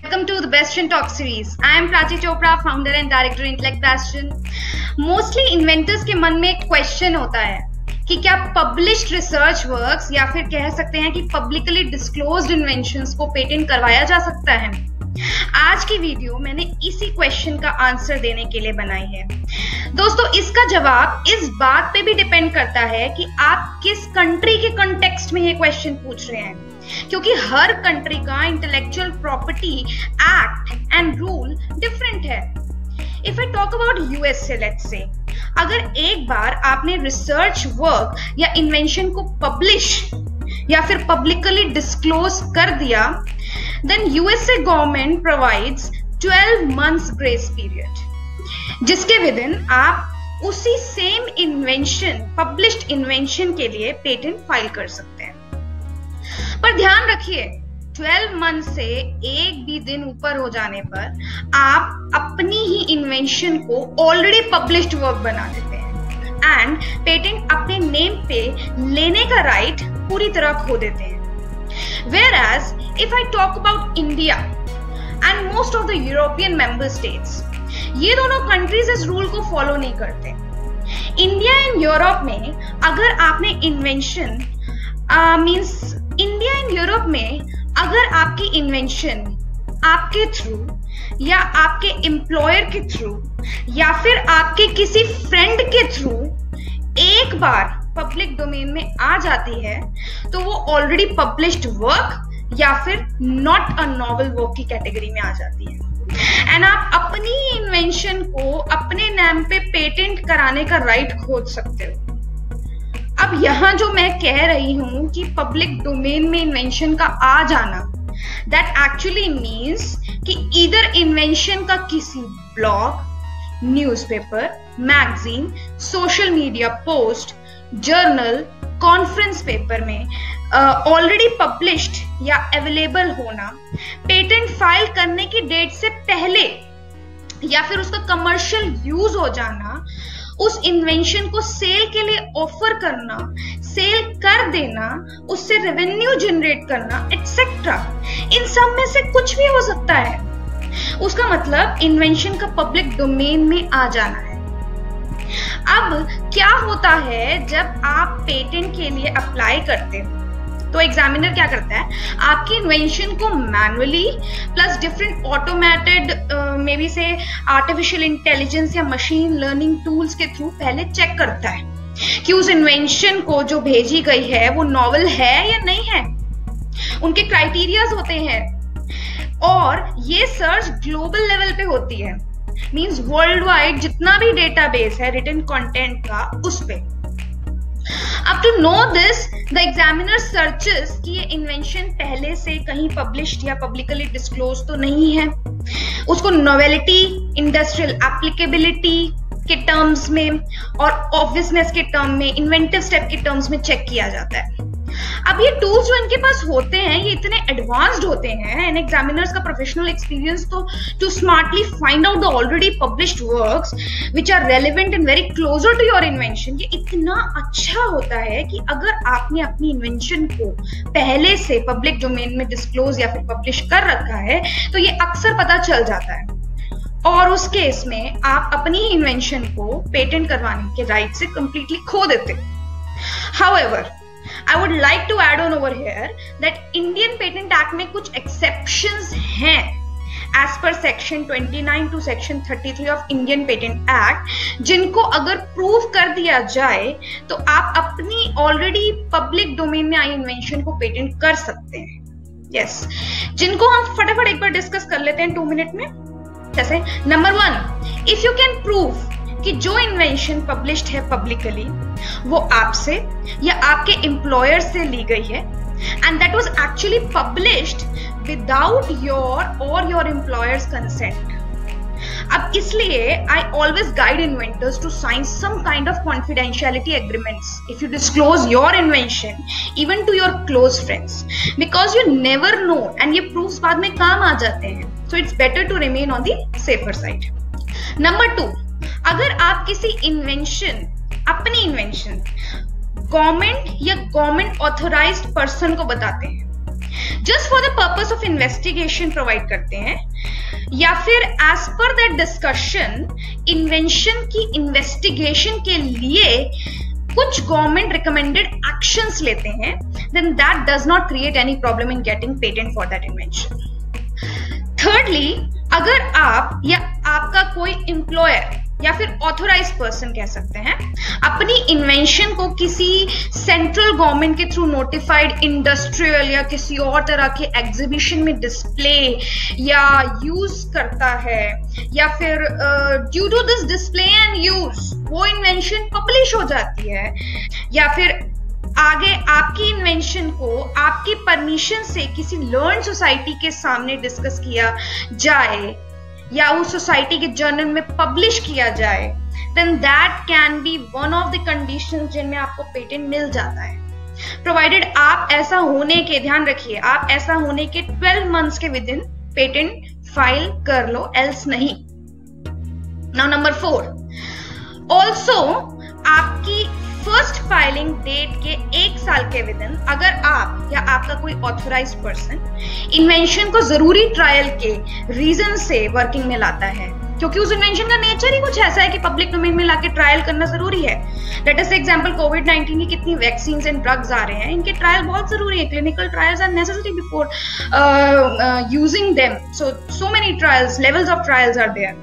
Welcome to the Bastion Talk series. I am Prachi Chopra, founder and director Intellect Bastion. Mostly inventors के मन में एक question होता है कि क्या पब्लिश्ड रिसर्च वर्क्स या फिर कह सकते हैं कि पब्लिकली डिस्क्लोज्ड इन्वेंशंस को पेटेंट करवाया जा सकता है। आज की वीडियो मैंने इसी क्वेश्चन का आंसर देने के लिए बनाई है। दोस्तों, इसका जवाब इस बात पे भी डिपेंड करता है कि आप किस कंट्री के कॉन्टेक्स्ट में ये क्वेश्चन पूछ रहे हैं, क्योंकि हर कंट्री का intellectual property act and rule different है। If I talk about USA, let's say, अगर एक बार आपने रिसर्च वर्क या इन्वेंशन को पब्लिश या फिर पब्लिकली डिस्क्लोज कर दिया, then USA government provides 12 months grace period, जिसके विदिन आप उसी सेम इन्वेंशन, पब्लिश्ड इन्वेंशन के लिए पेटेंट फाइल कर सकते हैं। पर ध्यान रखिए, 12 months से एक भी दिन ऊपर हो जाने पर आप अपनी ही इन्वेंशन को ऑलरेडी पब्लिश्ड वर्क बना देते हैं एंड पेटेंट अपने नेम पे लेने का राइट पूरी तरह खो देते हैं। Whereas if I talk about India and most of the European member states, ये दोनों कंट्रीज इस रूल को फॉलो नहीं करते। इंडिया एंड यूरोप में अगर आपने इन्वेंशन इंडिया एंड यूरोप में अगर आपकी इन्वेंशन आपके थ्रू या आपके एम्प्लॉयर के थ्रू या फिर आपके किसी फ्रेंड के थ्रू एक बार पब्लिक डोमेन में आ जाती है, तो वो ऑलरेडी पब्लिश्ड वर्क या फिर नॉट अ नॉवेल वर्क की कैटेगरी में आ जाती है एंड आप अपनी इन्वेंशन को अपने नाम पे पेटेंट कराने का राइट खोज सकते हो। अब यहां जो मैं कह रही हूं कि पब्लिक डोमेन में इन्वेंशन का आ जाना, दैट एक्चुअली मीन्स कि इधर इन्वेंशन का किसी blog, newspaper, magazine, social media post, journal, conference paper में ऑलरेडी पब्लिश्ड या अवेलेबल होना, पेटेंट फाइल करने की डेट से पहले या फिर उसका कमर्शियल यूज हो जाना, उस इन्वेंशन को सेल के लिए ऑफर करना, सेल कर देना, उससे रेवेन्यू जनरेट करना, एटसेट्रा, इन सब में से कुछ भी हो सकता है। उसका मतलब इन्वेंशन का पब्लिक डोमेन में आ जाना है। अब क्या होता है जब आप पेटेंट के लिए अप्लाई करते हो, तो एग्जामिनर क्या करता है, आपकी इन्वेंशन को manually plus different automated may be से आर्टिफिशियल इंटेलिजेंस या मशीन लर्निंग टूल्स के थ्रू पहले चेक करता है कि उस इन्वेंशन को जो भेजी गई है वो नॉवेल है या नहीं है। उनके क्राइटेरियाज होते हैं और ये सर्च ग्लोबल लेवल पे होती है, मींस वर्ल्ड वाइड जितना भी डेटाबेस है रिटन कंटेंट का, उस पे। अब to know this, the examiner searches कि ये इन्वेंशन पहले से कहीं पब्लिश्ड या पब्लिकली डिस्क्लोज तो नहीं है। उसको नोवेलिटी, इंडस्ट्रियल एप्लीकेबिलिटी के टर्म्स में और ऑब्वियसनेस के टर्म में, इन्वेंटिव स्टेप के टर्म्स में चेक किया जाता है। अब ये टूल्स जो इनके पास होते हैं ये इतने एडवांस्ड होते हैं एंड एग्जामिनर्स का प्रोफेशनल एक्सपीरियंस तो to smartly find out the already published works which are relevant and very closer to your invention, ये इतना अच्छा होता है कि अगर आपने अपनी इन्वेंशन को पहले से पब्लिक डोमेन में डिस्क्लोज या फिर पब्लिश कर रखा है तो ये अक्सर पता चल जाता है और उस केस में आप अपनी इन्वेंशन को पेटेंट करवाने के राइट से कंप्लीटली खो देते हो। However, I would like to add on over here that Indian Patent Act में कुछ exceptions हैं as per section 29 to section 33 of Indian Patent Act, जिनको अगर प्रूव कर दिया जाए तो आप अपनी ऑलरेडी पब्लिक डोमेन में आई इन्वेंशन को पेटेंट कर सकते हैं। यस, जिनको हम फटाफट एक बार डिस्कस कर लेते हैं 2 मिनट में। जैसे number 1, if you can prove कि जो इन्वेंशन पब्लिश्ड है पब्लिकली वो आपसे या आपके एम्प्लॉयर से ली गई है and that was actually published without your और योर एम्प्लॉयर्स कंसेंट। अब इसलिए I always guide inventors to sign some kind of confidentiality agreements if you disclose your invention even to your close friends, because you never know and ये proofs बाद में काम आ जाते हैं। So it's better to remain on the safer side. Number 2, अगर आप किसी इन्वेंशन, अपनी इन्वेंशन गवर्नमेंट या गवर्नमेंट ऑथोराइज्ड पर्सन को बताते हैं just for the purpose of investigation provide करते हैं, या फिर as per that discussion invention की इन्वेस्टिगेशन के लिए कुछ गवर्नमेंट रिकमेंडेड एक्शंस लेते हैं, then that does not create any problem in getting patent for that invention. Thirdly, अगर आप या आपका कोई एम्प्लॉयर या फिर ऑथोराइज पर्सन कह सकते हैं अपनी इन्वेंशन को किसी सेंट्रल गवर्नमेंट के थ्रू नोटिफाइड इंडस्ट्रियल या किसी और तरह के एग्जीबिशन में डिस्प्ले या यूज करता है, या फिर due to this display and use वो इन्वेंशन पब्लिश हो जाती है, या फिर आगे आपकी इन्वेंशन को आपकी परमिशन से किसी लर्न सोसाइटी के सामने डिस्कस किया जाए या उस सोसाइटी के जर्नल में पब्लिश किया जाए, then that can be one of the conditions जिनमें आपको पेटेंट मिल जाता है, प्रोवाइडेड आप ऐसा होने के, ध्यान रखिए, आप ऐसा होने के 12 months के विद इन पेटेंट फाइल कर लो, एल्स नहीं। नाउ नंबर 4, ऑल्सो आपकी फर्स्ट फाइलिंग डेट के 1 साल के विद इन अगर आप या आपका कोई ऑथोराइज पर्सन इन्वेंशन को जरूरी ट्रायल के रीजन से वर्किंग में लाता है, क्योंकि उस इन्वेंशन का नेचर ही कुछ ऐसा है कि पब्लिक डोमेन में लाके ट्रायल करना जरूरी है। लेट अस एग्जांपल कोविड-19 की कितनी वैक्सीन्स एंड ड्रग्स आ रहे हैं, इनके ट्रायल बहुत जरूरी है, clinical trials are necessary before using them, so many trials, levels of trials are there,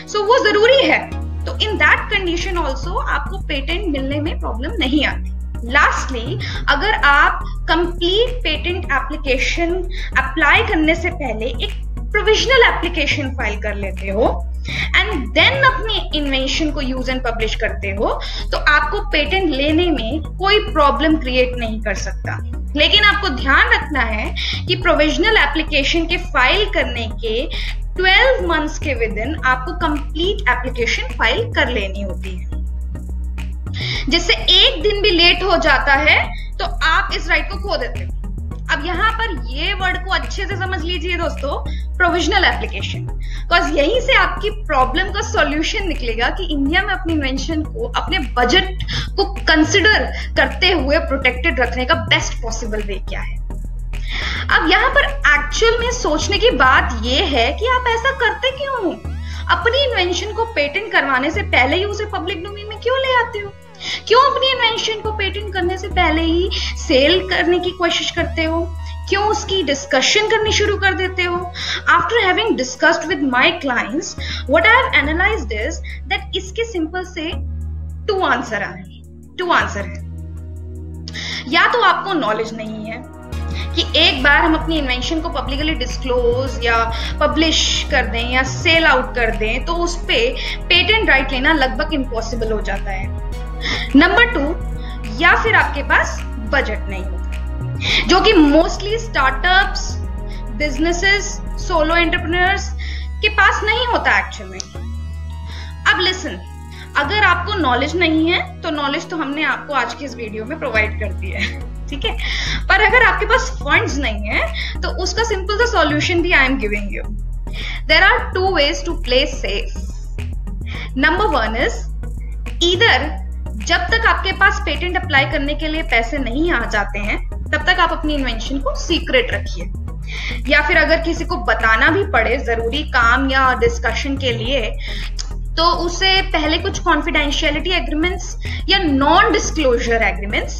so वो जरूरी है। तो इन दैट कंडीशन ऑल्सो आपको पेटेंट मिलने में प्रॉब्लम नहीं आती। लास्टली, अगर आप कंप्लीट पेटेंट एप्लीकेशन अप्लाई करने से पहले एक प्रोविजनल एप्लीकेशन फाइल कर लेते हो एंड देन अपनी इन्वेंशन को यूज एंड पब्लिश करते हो, तो आपको पेटेंट लेने में कोई प्रॉब्लम क्रिएट नहीं कर सकता। लेकिन आपको ध्यान रखना है कि प्रोविजनल एप्लीकेशन के फाइल करने के 12 months के विद इन आपको कंप्लीट एप्लीकेशन फाइल कर लेनी होती है, जिससे एक दिन भी लेट हो जाता है तो आप इस राइट को खो देते हो। अब यहां पर ये वर्ड को अच्छे से समझ लीजिए दोस्तों, प्रोविजनल एप्लीकेशन, बिकॉज यहीं से आपकी प्रॉब्लम का सॉल्यूशन निकलेगा कि इंडिया में अपनी इन्वेंशन को अपने बजट को कंसिडर करते हुए प्रोटेक्टेड रखने का बेस्ट पॉसिबल वे क्या है। अब यहाँ पर एक्चुअल में सोचने की बात यह है कि आप ऐसा करते क्यों? अपनी इन्वेंशन को पेटेंट करवाने से पहले ही उसे पब्लिक डोमेन में क्यों ले आते हो? क्यों अपनी इन्वेंशन को पेटेंट करने से पहले ही सेल करने की कोशिश करते हो? क्यों उसकी डिस्कशन करनी शुरू कर देते हो? After having discussed with my clients, what I have analysed is that इसके सिंपल से 2 आंसर है। या तो आपको नॉलेज नहीं है कि एक बार हम अपनी इन्वेंशन को पब्लिकली डिस्क्लोज या पब्लिश कर दें या सेल आउट कर दें तो उस पे पेटेंट राइट लेना लगभग इम्पॉसिबल हो जाता है। नंबर 2, या फिर आपके पास बजट नहीं होता, जो कि mostly startups, businesses, solo entrepreneurs के पास नहीं होता एक्चुअल में। अब लिसन, अगर आपको नॉलेज नहीं है तो नॉलेज तो हमने आपको आज की इस वीडियो में प्रोवाइड कर दी है, ठीक है, पर अगर आपके पास फंड्स नहीं है तो उसका सिंपल सा सॉल्यूशन भी I am giving you. There are 2 ways to play safe. Number 1 is either जब तक आपके पास पेटेंट अप्लाई करने के लिए पैसे नहीं आ जाते हैं तब तक आप अपनी इन्वेंशन को सीक्रेट रखिए, या फिर अगर किसी को बताना भी पड़े जरूरी काम या डिस्कशन के लिए तो उसे पहले कुछ कॉन्फिडेंशियलिटी एग्रीमेंट्स या नॉन डिस्क्लोजर एग्रीमेंट्स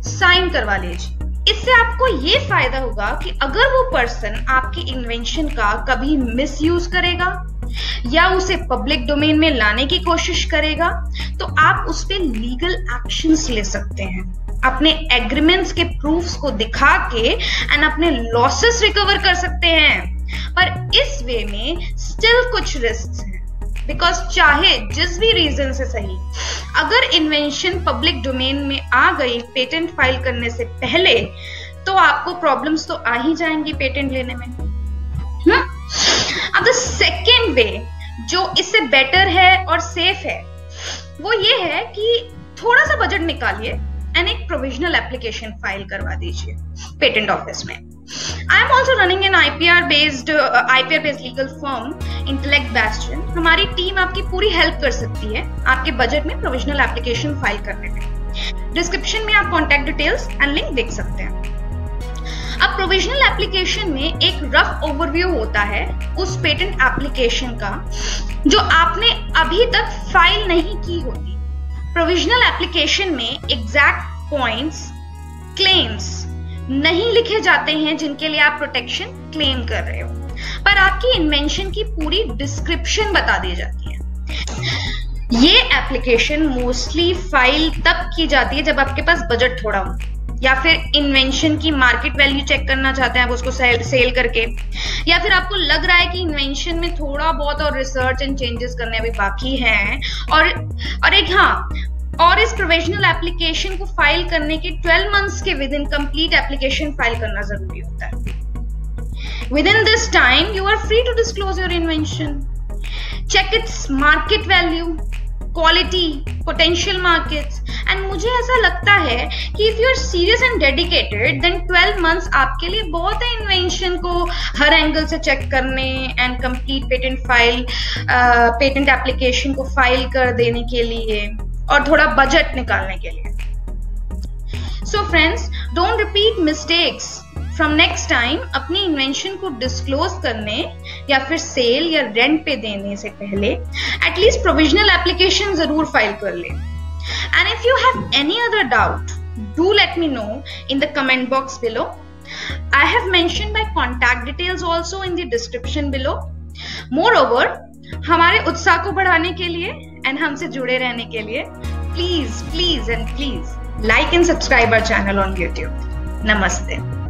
साइन करवा लीजिए। इससे आपको ये फायदा होगा कि अगर वो पर्सन आपकी इन्वेंशन का कभी मिसयूज करेगा या उसे पब्लिक डोमेन में लाने की कोशिश करेगा तो आप उस पे लीगल एक्शंस ले सकते हैं, अपने एग्रीमेंट्स के प्रूफ्स को दिखा के एंड अपने लॉसेस रिकवर कर सकते हैं। पर इस वे में स्टिल कुछ रिस्क हैं, बिकॉज चाहे जिस भी रीजन से सही, अगर इन्वेंशन पब्लिक डोमेन में आ गई पेटेंट फाइल करने से पहले तो आपको प्रॉब्लम्स तो आ ही जाएंगी पेटेंट लेने में। अब द सेकेंड वे जो इससे बेटर है और सेफ है वो ये है कि थोड़ा सा बजट निकालिए एंड एक प्रोविजनल एप्लीकेशन फाइल करवा दीजिए पेटेंट ऑफिस में। I am also running an IPR based legal firm, Intellect Bastion. हमारी टीम आपकी पूरी हेल्प कर सकती है आपके बजट में प्रोविजनल एप्लीकेशन फाइल करने में। डिस्क्रिप्शन में आप कॉन्टैक्ट डिटेल्स एंड लिंक देख सकते हैं। अब प्रोविजनल एप्लीकेशन में एक रफ ओवरव्यू होता है उस पेटेंट एप्लीकेशन का जो आपने अभी तक फाइल नहीं की होती। प्रोविजनल एप्लीकेशन में एग्जैक्ट पॉइंट्स, क्लेम्स नहीं लिखे जाते हैं जिनके लिए आप प्रोटेक्शन क्लेम कर रहे हो, पर आपकी इन्वेंशन की पूरी डिस्क्रिप्शन बता दी जाती है। ये एप्लीकेशन मोस्टली फाइल तब की जाती है जब आपके पास बजट थोड़ा हो, या फिर इन्वेंशन की मार्केट वैल्यू चेक करना चाहते हैं आप उसको सेल करके, या फिर आपको लग रहा है कि इन्वेंशन में थोड़ा बहुत और रिसर्च एंड चेंजेस करने अभी बाकी हैं, और इस प्रोविजनल एप्लीकेशन को फाइल करने के 12 मंथ्स के within complete application file करना जरूरी होता है। Within this time you are free to disclose your invention, check its market value, quality, potential markets, and मुझे ऐसा लगता है कि if you are serious and dedicated then 12 months आपके लिए बहुत है इन्वेंशन को हर एंगल से चेक करने एंड कंप्लीट पेटेंट एप्लीकेशन को फाइल कर देने के लिए और थोड़ा बजट निकालने के लिए। So friends, don't repeat mistakes from next time. अपनी इन्वेंशन को डिस्क्लोज करने या फिर सेल या रेंट पे देने से पहले एटलीस्ट प्रोविजनल एप्लीकेशन जरूर फाइल कर ले। And if you have any other doubt, do let me know in the comment box below. I have mentioned my contact details also in the description below. Moreover, हमारे उत्साह को बढ़ाने के लिए and हमसे जुड़े रहने के लिए please like and subscribe our channel on YouTube. Namaste.